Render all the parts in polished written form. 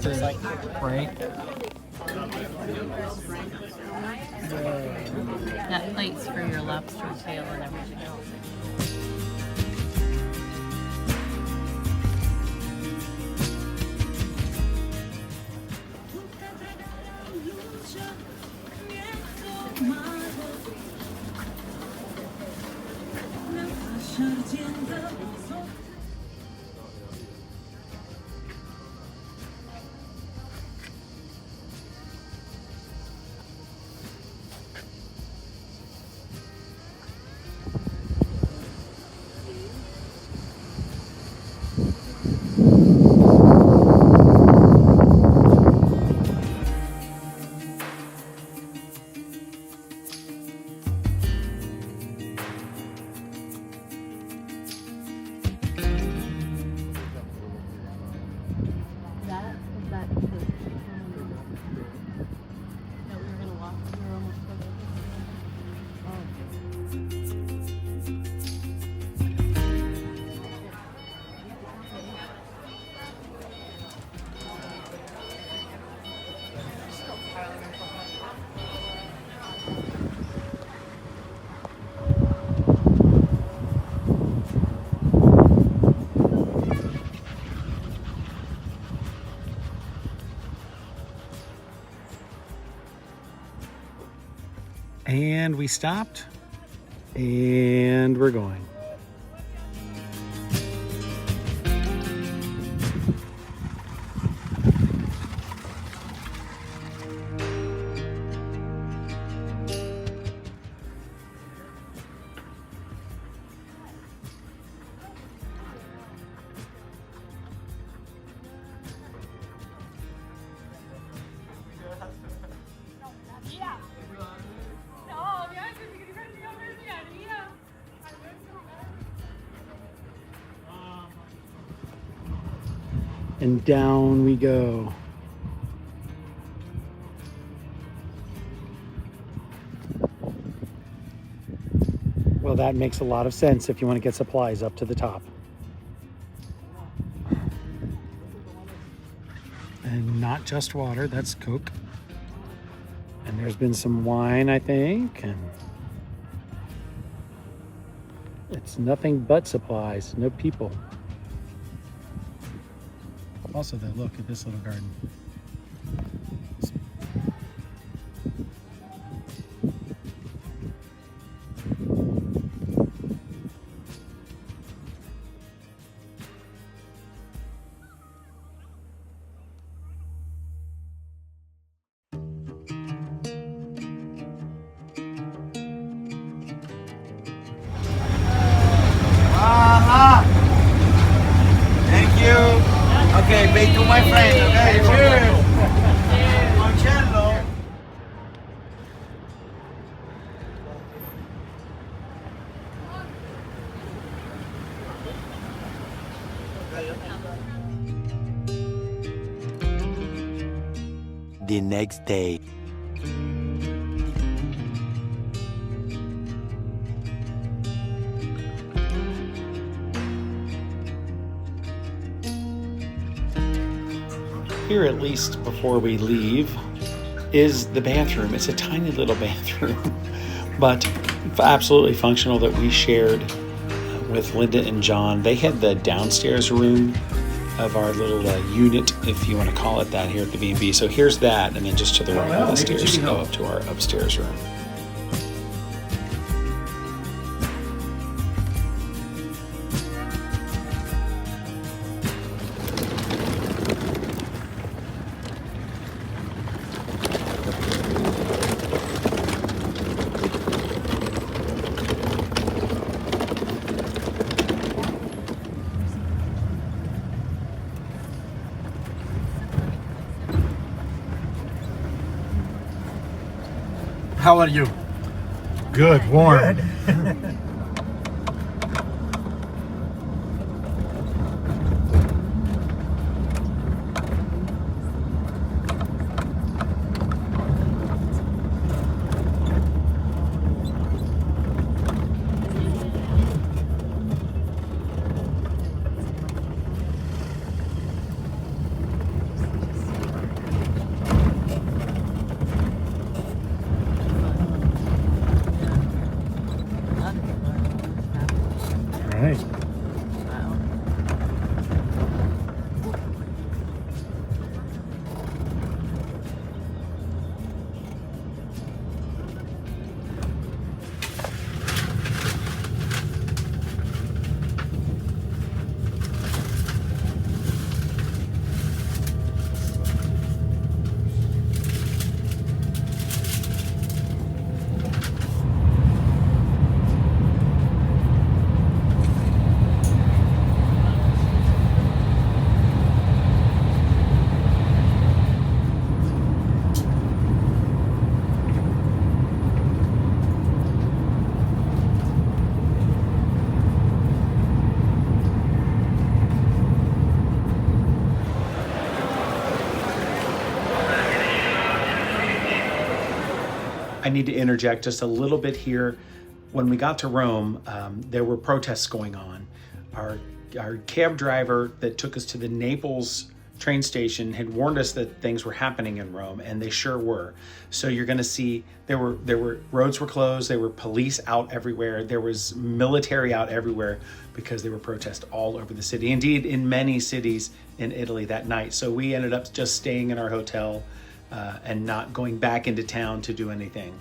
Just like right. That plate's for your lobster tail and everything else. And we stopped, and we're going. And down we go. Well, that makes a lot of sense if you want to get supplies up to the top. And not just water, that's Coke. And there's been some wine, I think, and it's nothing but supplies, no people. Also, look at this little garden. Thank you. Okay, bake to my friend. Okay, cheers. Marcello. The next day. Here, at least before we leave, is the bathroom. It's a tiny little bathroom, but absolutely functional, that we shared with Linda and John. They had the downstairs room of our little unit, if you want to call it that, here at the B&B. So here's that, and then just to the right of the stairs go up to our upstairs room. How are you? Good, warm. Good. I need to interject just a little bit here. When we got to Rome, there were protests going on. Our cab driver that took us to the Naples train station had warned us that things were happening in Rome, and they sure were. So you're going to see there were roads were closed, there were police out everywhere, there was military out everywhere because there were protests all over the city. Indeed, in many cities in Italy that night. So we ended up just staying in our hotel and not going back into town to do anything.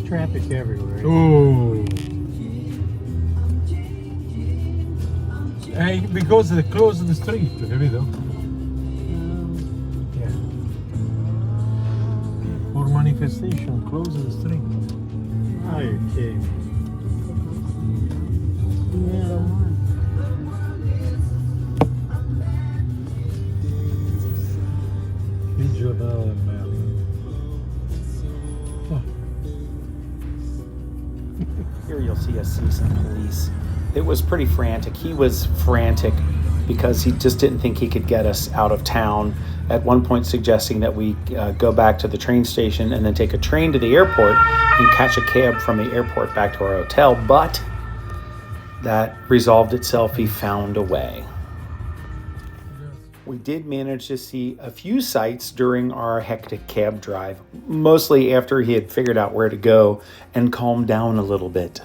Traffic everywhere. Oh. Because they closed the street, capito? Yeah. For manifestation, close the street. Okay. Figlio della merda. Here you'll see us see some police. It was pretty frantic. He was frantic because he just didn't think he could get us out of town. At one point suggesting that we go back to the train station and then take a train to the airport and catch a cab from the airport back to our hotel. But that resolved itself. He found a way. We did manage to see a few sights during our hectic cab drive, mostly after he had figured out where to go and calmed down a little bit.